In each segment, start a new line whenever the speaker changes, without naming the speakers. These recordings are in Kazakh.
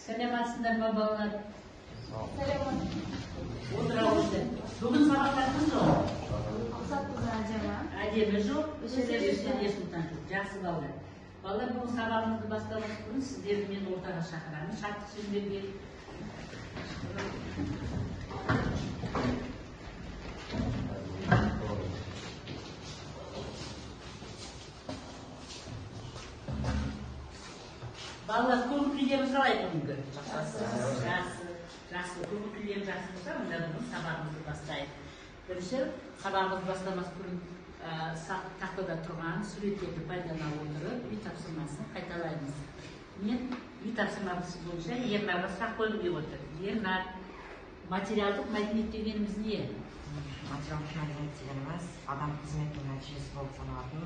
Selamünaleyküm babalar.
Selamünaleyküm.
Bugün sabahlarınız o.
Aksat güzelce.
Ademi жоқ, өшелерден ешқандай жоқ. Жақсы балалар. Балалар, бұл сабағымызды бастамас бұрын сіздерді мен ортаға шақырамын. Шаттық сөздерге. Балалар, көңіл күйлеріңіз қалай бүгінгі? Жақсы. Көңіл күйлерің жақсы болса, онда бүгін сабағымызды бастайық. Бірінші, сабағымызды бастамас бұрын тақтада тұрған суреттерді пайдалана отырып, үй тапсырмасын қайталаймыз. Мен үй тапсырмасы бойынша Ернарға сұрақ қойғым келіп отыр. Ернар, материалдық мәдениет дегеніміз не?
Материалдық мәдениет дегеніміз адам қызметінің нәтижесі болып саналатын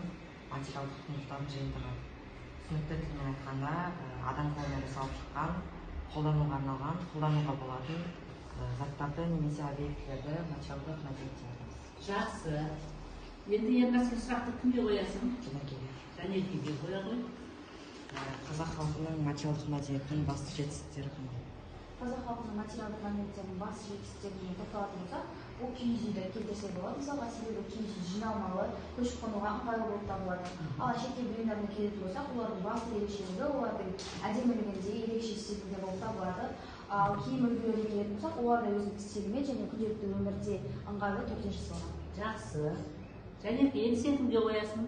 материалдық құндылықтардың жиынтығы. Түсінікті тілмен айтқанда, адам қолымен жасалып шыққан, қолдануға арналған, қолдануға болатын заттарды немесе объектілерді материалдық мәдениет дейміз.
Жақсы. Енді Ернар, сен сұрақты кімге қоясың?
Жанеркеге
қоя ғой.
Қазақ халқының материалдық мәдениетінің басты жетістіктері қандай?
Қазақ халқының материалдық мәдениеттерінің басты жетістіктеріне тоқталатын болсақ, ол киіз үйді келтірсе болады. Мысалға, себебі киіз үй жиналмалы, көшіп қонуға ыңғайлы болып табылады. Ал шетел бұйымдарына келетін болсақ, олардың басты ерекшелігі олардың әдемілігінде, ерекше стилінде болып табылады. Ал киім үлгілеріне келетін болсақ, олар да өзінің стилімен және күнделікті өмірде ыңғайлы түрде жасалған.
Жақсы. Жанерке, енді сен кімге қоясың?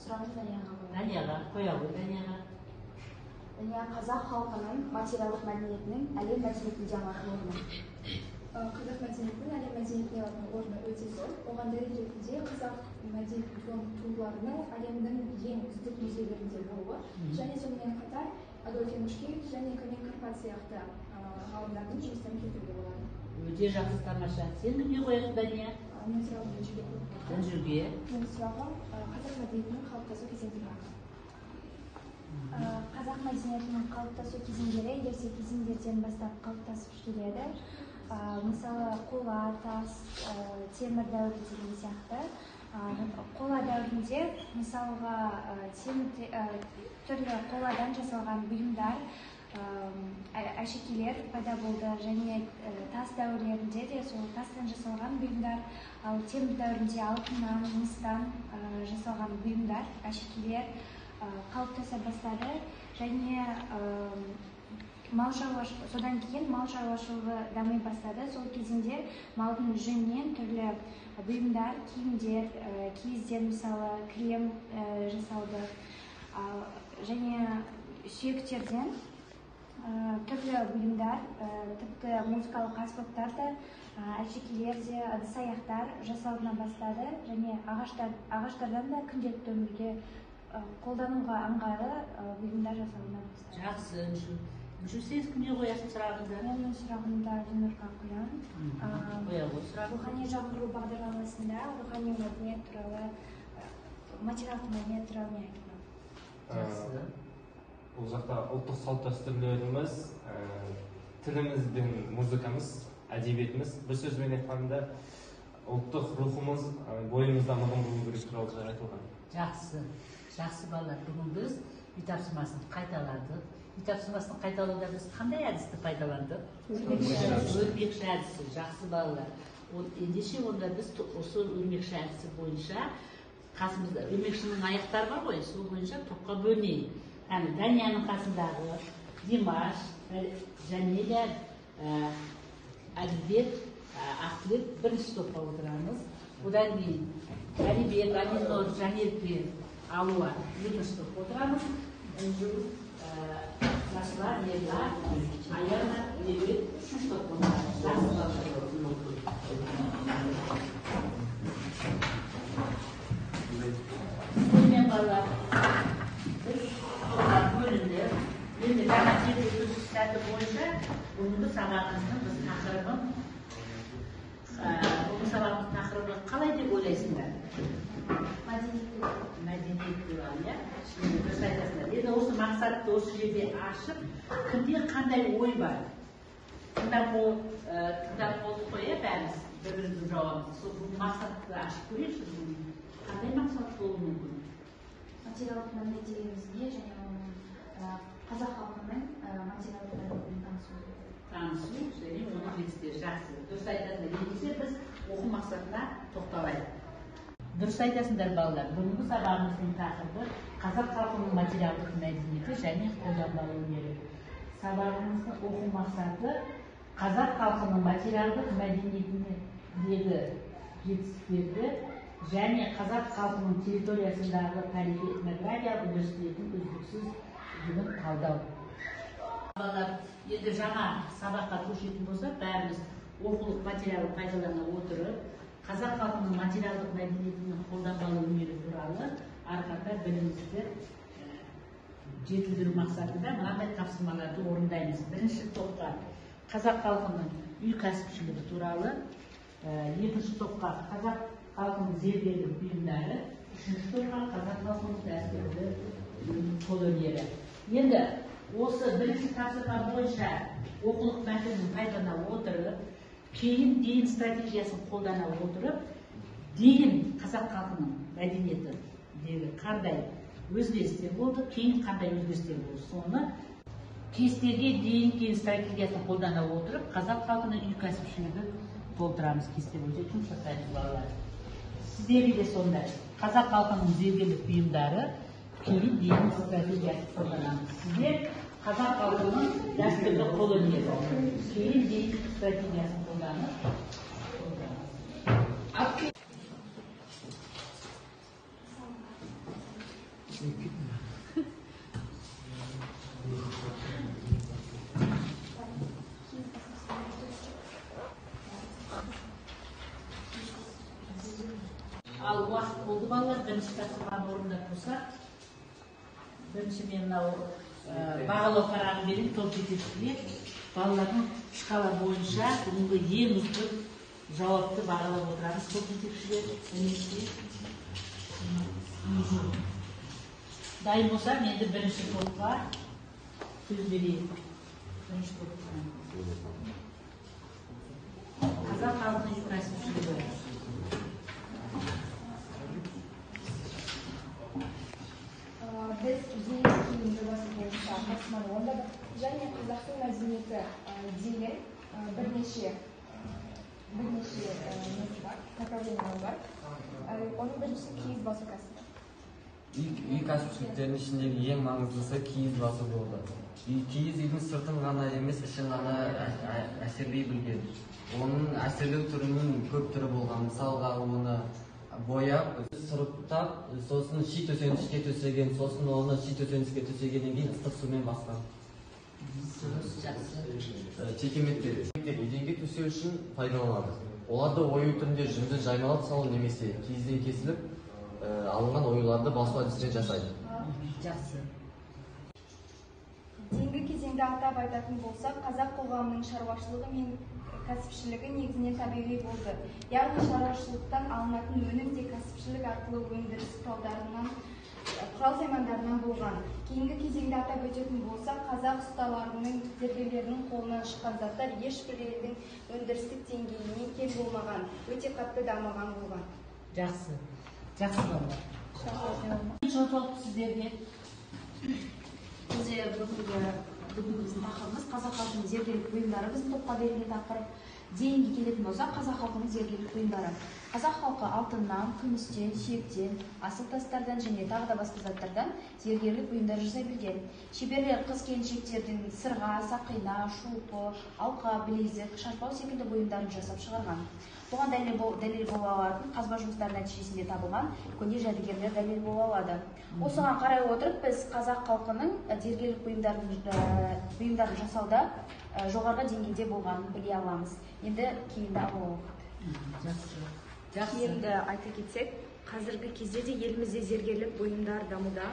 Сұрағыңыз Данияға қояйын.
Данияға, қоя ғой Данияға.
Дания қазақ халқының материалдық мәдениетінің әлем мәдениетінде алатын орны.
Қазақ мәдениетінің әлем мәдениетіне алатын орны өте зор. Оған дәлел ретінде қазақ мәдениет туындыларының әлемнің ең үздік музейлерінде болуы және сонымен қатар Адольф Мушкевич және Камил Карпат сияқты ғалымдардың жұмыстарын келтіруге болады.
Өте жақсы, тамаша. Сен кімге қоясың, Дания?
Мен сұрағым Үнжуге қойып отырмын.
Үнжуге.
Менің сұрағым қазақ мәдениетінің қалыптасу кезеңдері хақында.
Қазақ мәдениетінің қалыптасу кезеңдері ерте кезеңдерден бастап қалыптасып келеді. Мысалы, қола, тас, темір дәуірі деген сияқты. Қола дәуірінде, мысалға, түрлі қоладан жасалған бұйымдар, әшекейлер пайда болды, және тас дәуірлерінде де сол тастан жасалған бұйымдар, ал темір дәуірінде алтыннан, мыстан жасалған бұйымдар, әшекейлер қалыптаса бастады, және содан кейін мал шаруашылығы дами бастады. Сол кезінде малдың жүнінен түрлі бұйымдар, киімдер, киізден мысалы кілем жасалды, және сүйектерден түрлі бұйымдар, тіпті музыкалық аспаптар да, әшекейлер де, ыдыс-аяқтар жасалына бастады, және ағаштардан да күнделікті өмірге қолдануға ыңғайлы бұйымдар жасалына бастады.
Жақсы, Үнжу, сен кімге қоясың сұрағыңды?
Менің сұрағымды Ернарға қоямын.
Қоя ғой сұрағын.
Рухани жаңғыру бағдарламасында рухани мәдениет туралы, материалдық мәдениет туралы не айтылған?
Жақсы.
Бұл жақта ұлттық салт-дәстүрлеріміз, тіліміз бен музыкамыз, әдебиетіміз, бір сөзбен айтқанда ұлттық рухымыз бойымызда нығын болу керек туралы айтылған.
Жақсы балалар, бүгін біз үй тапсырмасын қайталадық. Үй тапсырмасын қайталауда біз қандай әдісті пайдаландық? Өрмекші әдісі. Жақсы балалар. Ендеше онда біз осы өрмекші әдісі бойынша қасымызда өрмекшінің аяқтары бар ғой, сол бойынша топқа бөлінейік. Данияның қасындағы Димаш, Жанеля, Әлібек, Ақылбек бірінші топқа отырамыз. Одан кейін Әлібек, Алинор, Жанерке, Алуа екінші топқа отырамыз. Үнжу, Жасылар, Ерлар, Аяна, Ербек үшінші топқа отырамыз. Сонымен балалар, бөлінді. Енді жаңа жергілікті тәртіп бойынша бүгінгі сабағымыздың біз тақырыбын, бүгінгі сабағымыздың тақырыбы қалай деп ойлайсыңдар? Мәдениет туралы, иә? Дұрыс айтасыңдар. Енді осы мақсатты осы жерде ашып, кімде қандай ой бар? Тыңдап болдық қой, иә, бәріміз бір-біріміздің жауабымыз. Сол мақсатты ашып көрейікші, қандай мақсат болуы мүмкін?
Материалдық мәдениет дегеніміз не, және оның қазақ халқының материалдық мәдениетімен
танысу және оның жетістіктері жақсы. Дұрыс айтасыңдар. Ендеше біз оқу мақсатына тоқталайық. Дұрыс айтасыңдар балалар. Бүгінгі сабағымыздың тақырыбы қазақ халқының материалдық мәдениеті және қолданбалы өнері. Сабағымыздың оқу мақсаты қазақ халқының материалдық мәдениетіндегі жетістіктерді және қазақ халқының территориясындағы тарихи этнографиялық үдерістердің үздіксіздігін талдау. Балалар, енді жаңа сабаққа көшетін болсақ, бәріміз оқулық материалын пайдалана отырып, қазақ халқының материалдық мәдениетінің қолданбалы өнері туралы арқанда білімімізді жетілдіру мақсатында мынандай тапсырмаларды орындаймыз. Бірінші топқа қазақ халқының үй кәсіпшілігі туралы, екінші топқа қазақ халқының зергерлік бұйымдары, үшінші топқа қазақ халқының дәстүрлі қолөнері. Енді осы бірінші тапсырма бойынша оқулық мәтінін пайдалана отырып, кейін дейін стратегиясын қолдана отырып, дейін қазақ халқының мәдениетіндегі қандай өзгерістер болды, кейін қандай өзгерістер болды. Соны кестеге дейін кейін стратегиясын қолдана отырып, қазақ халқының үй кәсіпшілігі толтырамыз кесте бойынша жұмыс жасаймыз балалар. Сіздерге де сондай. Қазақ халқының зергерлік бұйымдары кейін дейін стратегиясын қолданамыз. Сіздер қазақ халқының дәстүрлі қолөнері кейін дейін стратегиясын қолданып. Ал уақыт болды балалар, бірінші тапсырманы орындап тұрсақ, бірінші мен мынау бағалау парағын берейін, топ жетекшіге балалардың шкала бойынша бүгінгі ең үздік жауапты бағалап отырамыз. Топ жетекшілер дайын болса, енді бірінші топқа сөз берейін. Бірінші топқа қазақ халқының үй кәсіпшілігі.
Біз зейін киім жобасы бойынша тапсырманы орындадық және қазақтың мәдениеті деген бірнеше несі бар, направлениялар бар. Оның біріншісі киіз басу кәсібі.
Үй кәсіпшіліктерінің ішіндегі ең маңыздысы киіз басу болды. Киіз үйдің сыртын ғана емес, ішін ғана әсерлей білген. Оның әсерлеу түрінің көп түрі болған. Мысалға, оны бояп, сұрыптап, сосын ши төсенішке төсеген, сосын оны ши төсенішке төсегеннен кейін ыстық сумен басқан. Чекеметтер еденге төсеу үшін пайдаланады. Оларды ою түрінде жүнді жаймалап салу немесе киізден кесіліп алынған оюларды басу әдісімен жасайды.
Жақсы.
Кейінгі кезеңде атап айтатын болсақ, қазақ қоғамының шаруашылығы мен кәсіпшілігі негізінен табиғи болды. Яғни шаруашылықтан алынатын өнім де кәсіпшілік арқылы өндіріс құрал-саймандарынан болған. Кейінгі кезеңде атап өтетін болсақ, қазақ ұсталарының, зергерлерінің қолынан шыққан заттар ешбір елдің өндірістік деңгейіне кел болмаған, өте қатты дамыған болған.
Жақсы. Жақсы балалар. Жолдық сіздерге.
Бізде бүгінгі біздің тақырыбымыз қазақ халқының зергерлік бұйымдары. Біздің топқа берілген тақырып. Дейінге келетін болсақ, қазақ халқының зергерлік бұйымдары. Қазақ халқы алтыннан, күмістен, сүйектен, асыл тастардан және тағы да басқа заттардан зергерлік бұйымдар жасай білген. Шеберлер қыз-келіншектердің сырға, сақина, шуылпы, алқа, білезік, шарпау секілді бұйымдарын жасап шығарған. Бұған дәлел бола алатын қазба жұмыстары нәтижесінде табылған көне жәдігерлер дәлел бола алады. Осыған қарай отырып, біз қазақ халқының зергерлік бұйымдарын жасауда жоғарғы деңгейде болғанын біле аламыз. Енді кейінді алуы.
Енді айта кетсек, қазіргі кезде де елімізде зергерлік бұйымдар дамуда.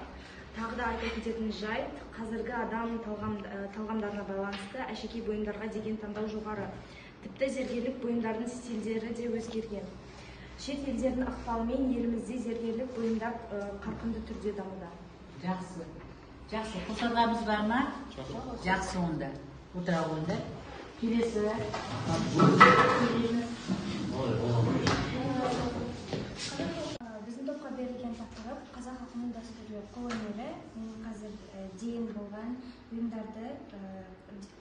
Тағы да айта кететін жайт, қазіргі адам талғамдарына байланысты әшекей бұйымдарға деген таңдау жоғары. Тіпті зергерлік бұйымдардың стильдері де өзгерген. Шет елдердің ықпалымен елімізде зергерлік бұйымдар қарқынды түрде дамуда.
Жақсы. Жақсы. Қосарларымыз бар ма? Жақсы онда. Отыра қойыңдар. Келесі.
Біздің топ
топқа берілген тақырып қазақ халқының дәстүрлі қолөнері. Мен қазір дейін болған бұйымдарды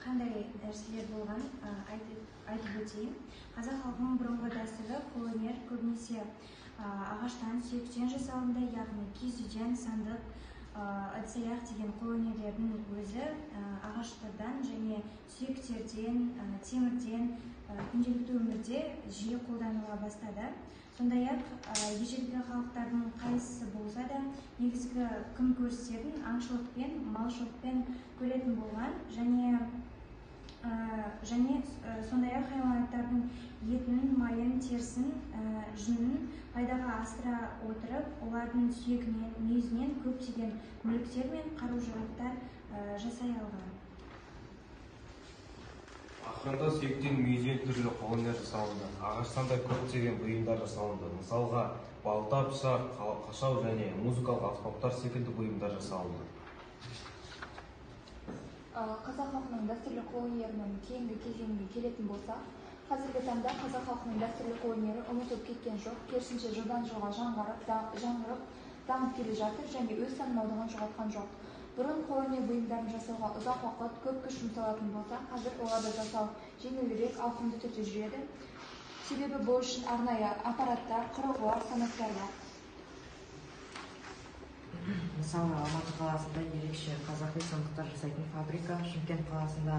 қандай нәрселер болған айтып өтейін. Қазақ халқының бұрынғы дәстүрлі қолөнер көбінесе ағаштан, сүйектен жасалынды, яғни киіз үйден, сандық, ыдыс-аяқ деген қолөнерлердің өзі ағаштардан және сүйектерден, темірден күнделікті өмірде жиі қолданыла бастады. Сондай-ақ ежелгі халықтардың қайсысы болса да негізгі күн көрістерін аңшылықпен, малшылықпен көретін болған және сондай-ақ хайуанаттардың етін, майын, терісін, жүнін пайдаға асыра отырып, олардың сүйегінен, мүйізінен көптеген мүліктер мен қару-жарақтар жасай алған.
Ақырында сүйектен, мүйізден түрлі қолөнер жасалынды. Ағаштан да көптеген бұйымдар жасалынды. Мысалға, балта, пышақ, қашау және музыкалық аспаптар секілді бұйымдар жасалынды.
Қазақ халқының дәстүрлі қолөнерінің кейінгі кезеңіне келетін болса, қазіргі таңда қазақ халқының дәстүрлі қолөнері ұмытылып кеткен жоқ, керісінше жылдан жылға жаңғырып, дамып келе жатыр және өз танымалдығын жоғалтқан жоқ. Бұрын қолөнер бұйымдарын жасауға ұзақ уақыт, көп күш жұмсалатын болса, қазір оларды жасау жеңілірек, ауқымды түрде жүреді. Себебі бұл үшін арнайы аппараттар, құрылғылар, станоктар бар.
Мысалы, Алматы қаласында ерекше қазақи сандықтар жасайтын фабрика, Шымкент қаласында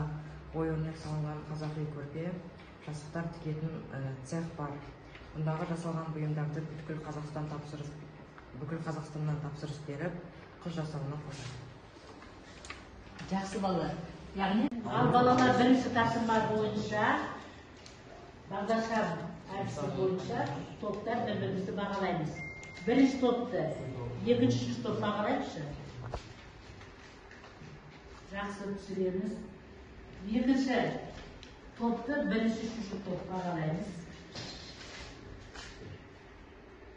ою-өрнек салынған қазақи көрпе, жастықтар тігетін цех бар. Бұндағы жасалған бұйымдарды бүкіл Қазақстаннан тапсырыс беріп, қыз жасауына қосады.
Жақсы балалар. Яғни, балалар бірінші тапсырма бойынша, бағдаршам әдісі бойынша топтар бір-бірімізді бағалаймыз. Бірінші топты, екінші, үшінші топ бағалаймызшы. Жақсы түсіреріңіз. Екінші топты бірінші, үшінші топ бағалаймыз.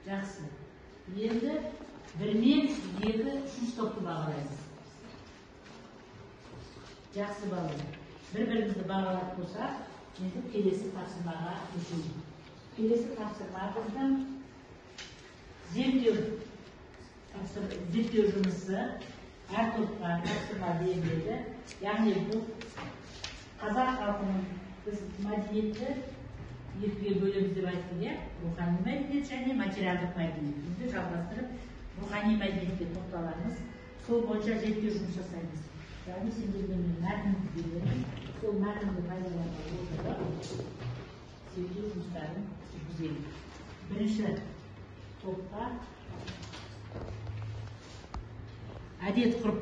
Жақсы. Енді бірмен екі, үшінші топты бағалаймыз. Жақсы балалар. Бір-бірімізді бағалап болсақ, енді келесі тапсырмаға көшейік. Келесі тапсырма біздің зерттеу жұмысы әр топқа тапсырма беріледі. Яғни бұл қазақ халқының біз мәдениетті екіге бөлеміз деп айттық, рухани мәдениет және материалдық мәдениет. Бізді жалғастырып, рухани мәдениетке тоқталамыз. Сол бойынша зерттеу жұмыс жасаймыз. Яғни сендермен мәтінді беремін, сол мәтінді пайдалануға отырып, зерттеу жұмыстарын жүргіземіз. Бірінші топқа әдет ғұрып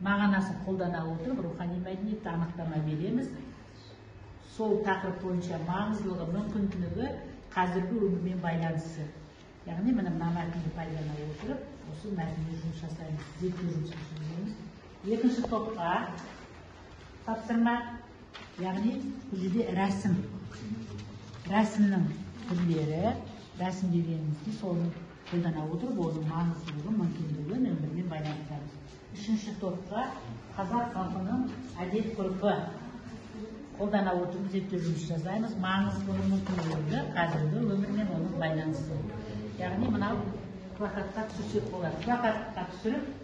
мағынасын қолдана отырып, рухани мәдениетті анықтама береміз. Сол тақырып бойынша маңыздылығы, мүмкіндігі, қазіргі өмірмен байланысы. Яғни мына мәтінді пайдалана отырып, осы мәтінді жұмыс жасаймыз, зерттеу жұмысын жүргіземіз. Екінші топқа тапсырма, яғни бұл жерде рәсім. Рәсімнің түрлері, рәсім дегенімізді соны қолдана отырып, оның маңыздылығы, мүмкіндігі өмірмен байланыстырамыз. Үшінші топқа қазақ халқының әдет ғұрпы қолдана отырып зерттеу жұмыс жасаймыз. Маңыздылығы, мүмкіндігі, қазіргі өмірмен оның байланысы. Яғни мынау плакатқа түсірсек болады. Плакатқа түсіріп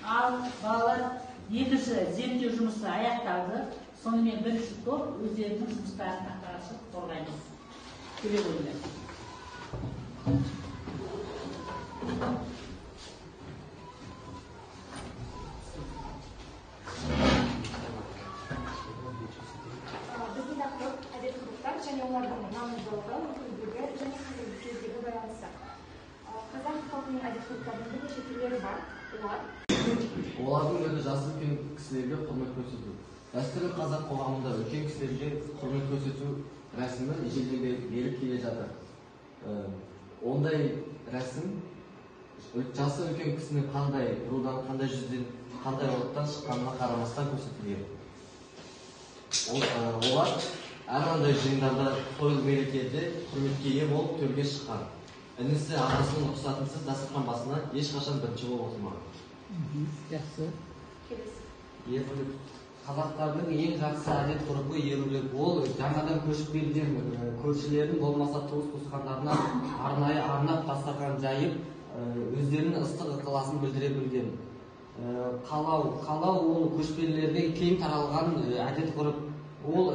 Ал балалар екінші зерттеу жұмысы аяқталды. Сонымен бірінші топ өздерінің жұмыстарын тақтаға қорғаймыз. Келе қойыңдар.
Біздің тақырып әдет-ғұрыптар және олардың маңыздылығы, мүмкіндігі және қазіргі кездегі байланысы. Қазақ халқының әдет-ғұрыптарының бірнеше түрлері бар.
Олардың бірі жасы үлкен кісілерге құрмет көрсету. Дәстүрлі қазақ қоғамында үлкен кісілерге құрмет көрсету рәсімі ежелден бері келе жатыр. Ондай рәсім жасы үлкен кісінің қандай рудан, қандай жүзден, қандай ұлттан шыққанына қарамастан көрсетілген. Олар әрқандай жиындарда, тойлы мерекеде құрметке ие болып төрге шыққан. Інісі ағасының рұқсатынсыз дастархан басына ешқашан бірінші болып отырмаған.
Жақсы.
Қазақтардың ең жақсы әдет-ғұрпы ерулік. Ол жаңадан көшіп келген көршілерін болмаса туыс-туысқандарына арнайы арнап дастархан жайып, өздерінің ыстық ықыласын білдіре білген. Қалау ол көшпелілерге кең таралған әдет-ғұрып. Ол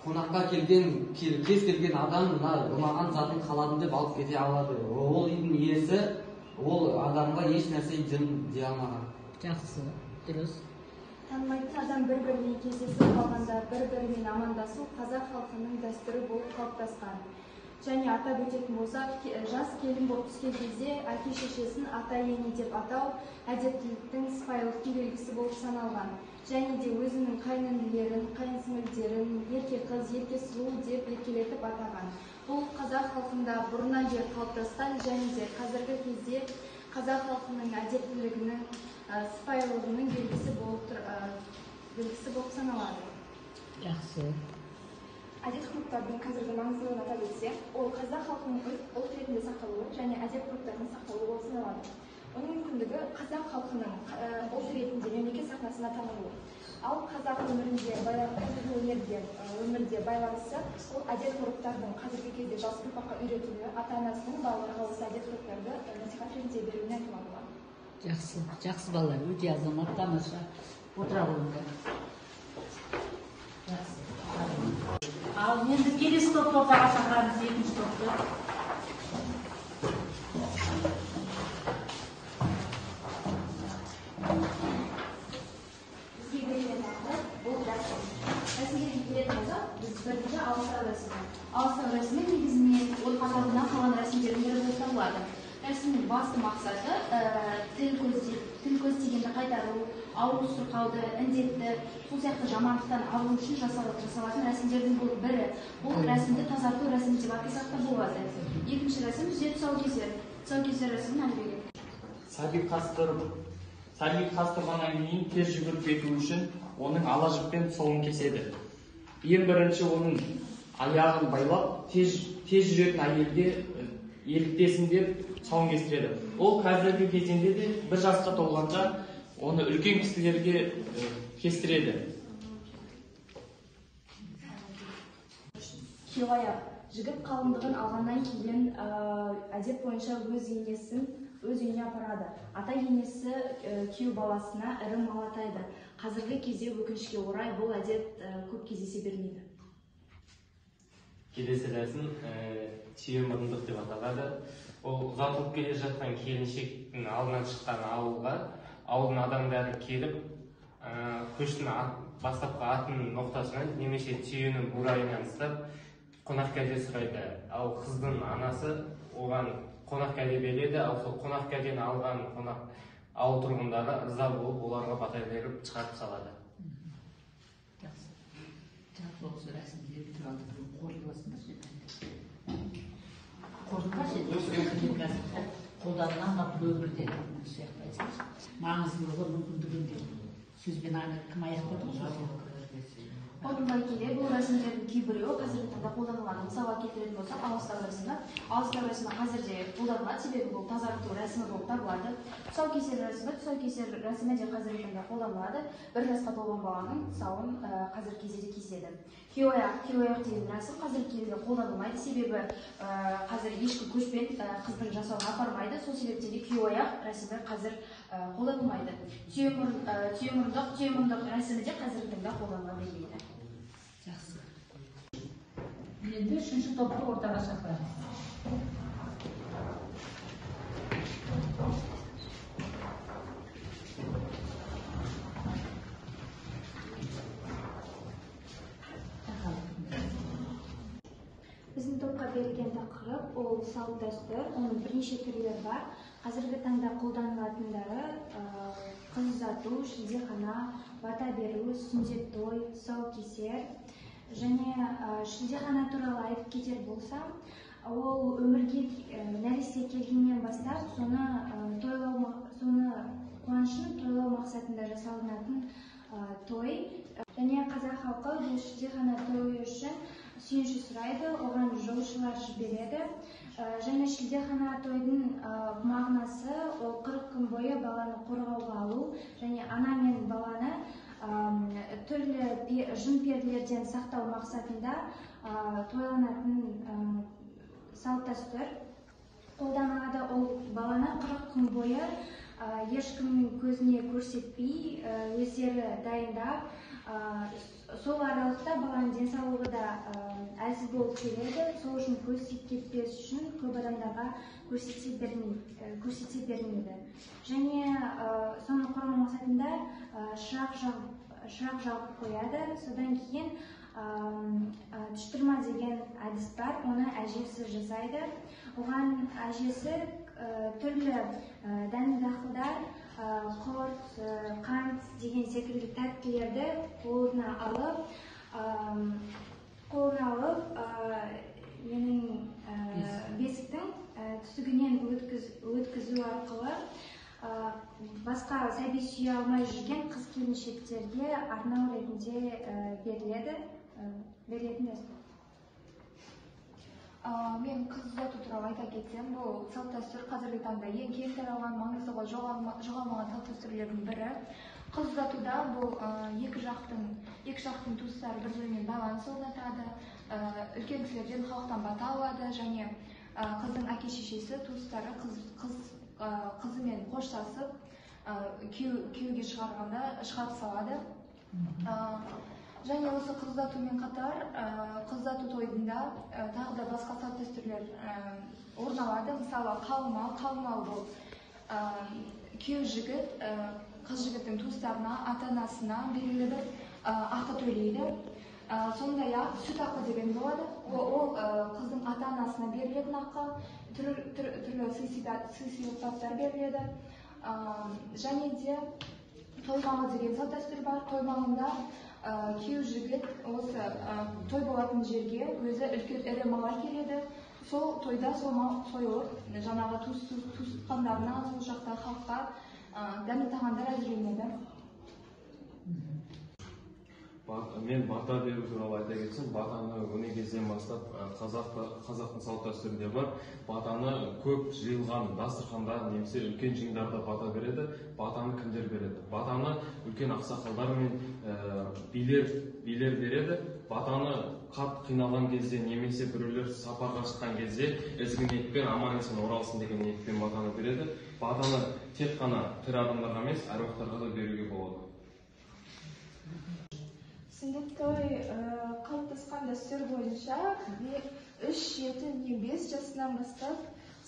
қонаққа келген кез келген адам ұнаған затын қаладым деп алып кете алады. Ол үйдің иесі ол адамға еш нәрсе дей алмаған.
Жақсы, дұрыс.
Танымайтын адам бір-бірімен кездесіп қалғанда бір-бірімен амандасу қазақ халқының дәстүрі болып қалыптасқан. Және атап өтетін болсақ, жас келін болып түскен кезде әке-шешесін ата-ене деп атау әдептіліктің, сыпайылықтың белгісі болып саналған. Және де өзінің қайнінілерін, қайынсіңлілерін ерке қыз, ерке сұлу деп еркелетіп атаған. Бұл қазақ халқында бұрыннан бері қалыптасқан және де қазіргі кезде қазақ халқының әдептілігінің, сыпайылығының белгісі болып саналады.
Жақсы.
Әдет-ғұрыптардың қазіргі маңыздылығын атап өтсек, ол қазақ халқының ұлт ретінде сақталуы және әдет-ғұрыптардың сақталуы болып саналады. Оның мүмкіндігі қазақ халқының ұлт ретінде мемлекет сахнасына танылуы. Ал қазақ өмірінде байланысы ол әдет-ғұрыптардың қазіргі кезде жас ұрпаққа үйретілуі, ата-анасының балаларға осы әдет-ғұрыптарды насихат ретінде беруіне айтылған болады.
Жақсы, жақсы балалар, өте азамат, тамаша. Отыра қойыңдар. Жақсы. Ал енді келесі топты ортаға шақырамыз, екінші топты.
Бізге берген тақырып бұл рәсім. Рәсімге келетін болсақ, біз бірінші ауыстыру рәсімі. Ауыстыру рәсімі негізінен от қатарынан қалған рәсімдердің бірі болып табылады. Рәсімнің басты мақсаты тіл көз тигенді қайтару, ауру сырқауды, індетті, сол сияқты жамандықтан арылу үшін жасалатын рәсімдердің бірі. Бұл рәсімді тазарту рәсімі деп атасақ та болады. Екінші рәсім сүзет тұсаукесер. Тұсаукесер рәсімін әлбетте.
Сәби қастырғаннан кейін тез жүгіріп кету үшін оның ала жіппен тұсауын кеседі. Ең бірінші оның аяғын байлап, тез жүретін әйелге еліктесін деп тұсауын кестіреді. Ол қазіргі кезеңде де бір жасқа толғанша оны үлкен кісілерге кестіреді.
Күйеуаяқ. Жігіт қалыңдығын алғаннан кейін әдет бойынша өз үйіне апарады. Ата енесі күйеу баласына ірі мал атайды. Қазіргі кезде өкінішке орай бұл әдет көп кездесе бермейді.
Келесі рәсім түйе мұрындық деп аталады. Ол ұзатылып келе жатқан келіншектің алдынан шыққан ауылдың адамдары келіп, көштің бастапқы атының ноқтасынан немесе түйенің бурайынан ұстап қонақ кәде сұрайды. Ал қыздың анасы оған қонақ кәде береді, ал сол қонақ кәдені алған ауыл тұрғындары ырза болып, оларға бата беріп шығарып салады.
Жақсы. Жақсы осы рәсімдері туралы қорытыласыңдар жете. Қолданылған бұл өмірде маңыздылығы мүмкіндігінде сөзбен кім аяқтады ғой?
Қорытындылай келе, бұл рәсімдердің кейбіреуі қазіргі таңда қолданылған. Мысалға келтіретін болсақ, ауыстыру рәсімі. Ауыстыру рәсімі қазірде қолданылады, себебі бұл тазарту рәсімі болып табылады. Тұсаукесер рәсімі де қазіргі таңда қолданылады. Бір жасқа толған баланың тұсауын қазіргі кезде де кеседі. Күйеуаяқ деген рәсім қазіргі кезде қолданылмайды, себебі қазір ешкім көшпен қыздың жасауына апармайды. Сол себептен де күйеуаяқ рәсімі қазір қолданылмайды. Түйемұрындық рәсімі де қазіргі таңда қолданылады дейді.
Жақсы. Енді үшінші топты ортаға шақырамыз.
ол салт дәстүр, оның бірнеше түрлері бар. Қазіргі таңда қолданылатындары қыз ұзату, шілдехана, бата беру, сүндет той, тұсаукесер. Және шілдехана туралы айтып кетер болсам, ол өмірге нәресте келгеннен бастап, соны қуанышын тойлау мақсатында жасалынатын той. Және қазақ халқы бұл шілдехана тойы үшін сүйінші сұрайды, оған жолшылар жібереді. Және шілдехана тойдың мағынасы ол 40 күн бойы баланы қорғауға алу және ана мен баланы түрлі жын перделерден сақтау мақсатында тойланатын салт дәстүр. Қолданылады. Ол баланы 40 күн бойы ешкімнің көзіне көрсетпей, өздері дайындап, сол аралықта баланың денсаулығы да әлсіз болып келеді. Сол үшін көз тиіп кетпес үшін көп адамдарға көрсете бермейді. Және соны қорғау мақсатында шырақ жағып қояды. Содан кейін түштірма деген әдіс бар, оны әжесі жасайды. Оған әжесі түрлі дәнді дақылдар, құрт, қант деген секілді тәттілерді қолына алып, менің бесіктің түсігінен өткізу арқылы басқа сәби сүйе алмай жүрген қыз келіншектерге арнау ретінде берілетін дәстүр.
Мен қыз ұзату туралы айта кетсем, бұл салт дәстүр қазіргі таңда ең кең таралған, маңыздығы жоғалмаған салт дәстүрлердің бірі. Қыз ұзатуда бұл екі жақтың туыстары бір-бірімен байланыс орнатады, үлкен кісілерден халықтан бата алады және қыздың әке-шешесі туыстары қызымен қоштасып күйеуге шығарып салады. Және осы қыз ұзатумен қатар қыз ұзату тойында тағы да басқа салт дәстүрлер орын алады. Мысалы, қалыңмал бұл күйеу жігіт қыз жігіттің туыстарына, ата-анасына белгілі бір ақы төлейді. Сондай-ақ сүт ақы деген болады. Ол қыздың ата-анасына берілетін ақы, түрлі сый-сияпаттар беріледі. Және де тоймалы деген салт дәстүр бар. Тоймалында күйеу жігіт осы той болатын жерге өзі үлкен ірі мал келеді. Сол тойда сол мал сойылып, жаңағы туысқандарына, сол жақта халыққа дәмді тағамдар әзірленеді.
Мен бата беру туралы айта кетсем, батаны көне кезден бастап қазақтың салт дәстүрінде бар. Батаны көп жиылған дастарханда немесе үлкен жиындарда бата береді. Батаны кімдер береді? Батаны үлкен ақсақалдар мен билер береді. Батаны қат қиналған кезде немесе біреулер сапарға шыққан кезде ізгі ниетпен аман-есен оралсын деген ниетпен батаны береді. Батаны тек қана тірі адамдарға емес, әруақтарға да беруге болады.
Сүндет той қалыптасқан дәстүр бойынша 3-7-5 жасынан бастап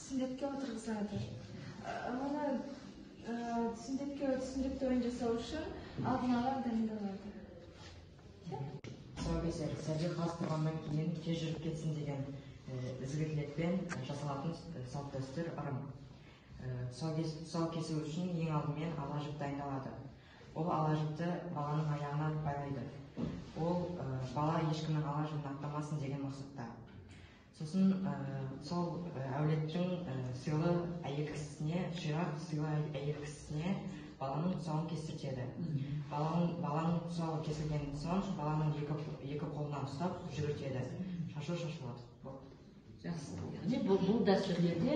сүндетке отырғызады. Оны сүндет тойын жасау үшін алдын ала дайындалады.
Тұсаукесер сәби қаз тұрғаннан кейін тез жүріп кетсін деген ізгі тілекпен жасалатын салт дәстүр ырым. Тұсау кесу үшін ең алдымен ала жіп дайындалады. Ол ала жіпті баланың аяғына байлайды. Ол бала ешкімнің ала жібін аттамасын деген мақсатта. Сосын сол әулеттің сыйлы әйел кісісіне, ширақ сыйлы әйел кісісіне баланың тұсауын кестіртеді. Баланың тұсауы кесілген соң баланың екі қолынан ұстап жүгіртеді. Шашу шашылады.
Жақсы. Яғни бұл дәстүрлерде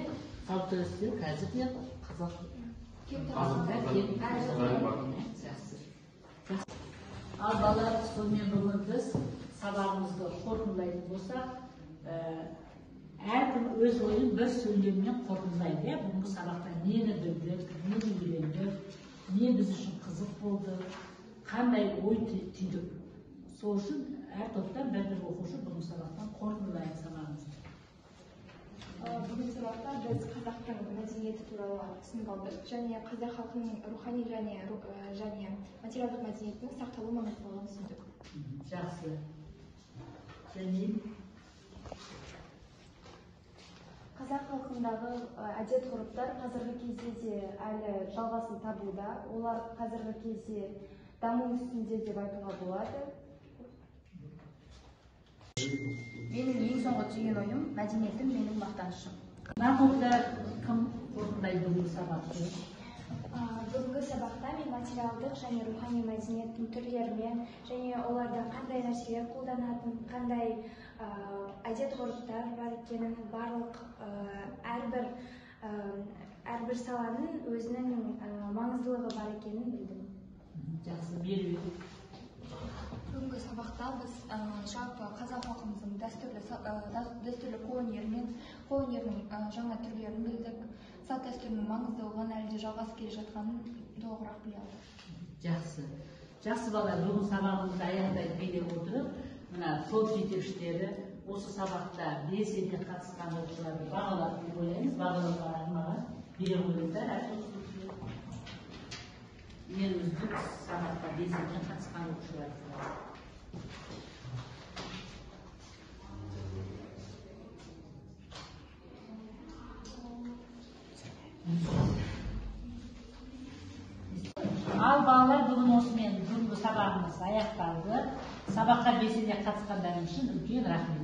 салт дәстүр қазір де қазақ Ал балалар, сонымен бүгін біз сабағымызды қорытындылайтын болсақ, әркім өз ойын бір сөйлеммен қорытындылайды. Бүгінгі сабақта нені білдік, нені үйрендік, не біз үшін қызық болды, қандай ой түйдік. Сол үшін әр топтан бір оқушы бүгінгі сабақтан қорытындылайды сабағымызды.
Бүгін сабақта біз қазақтың мәдениеті туралы түсініп алдық және қазақ халқының рухани және материалдық мәдениетінің сақталу маңыздылығын түсіндік.
Жақсы. Және
Қазақ халқындағы әдет ғұрыптар қазіргі кезде де әлі жалғасын табуда. Олар қазіргі кезде даму үстінде деп айтуға болады.
Менің ең соңғы түйген ойым мәдениетім менің мақтанышым.
Нақылда кім орындайды бүгінгі сабақты?
Бүгінгі сабақта мен материалдық және рухани мәдениеттің түрлерімен және оларда қандай нәрселер қолданатын, қандай әдет-ғұрыптар бар екенін, барлық әрбір саланың өзінің маңыздылығы бар екенін білдім.
Жақсы, беру.
Бүгінгі сабақта біз жалпы қазақ халқымыздың дәстүрлі қолөнерінің жаңа түрлерін білдік. Салт дәстүрінің маңыздылығын әлі де жалғасып келе жатқанын толығырақ біле алдық.
Жақсы. Жақсы балалар, бүгін сабағымызды аяқтайды келе отырып, мына топ жетекшілері осы сабақта белсенді қатысқан оқушыларды бағалап деп ойлаймыз. Бағалауға арналған бере қойыңыздар. Ең үздік сабақта белсенді қатысқан оқушыларды. Ал балалар, бүгін осымен бүгінгі сабағымыз аяқталды. Сабаққа белсене қатысқандарың үшін үлкен рахмет.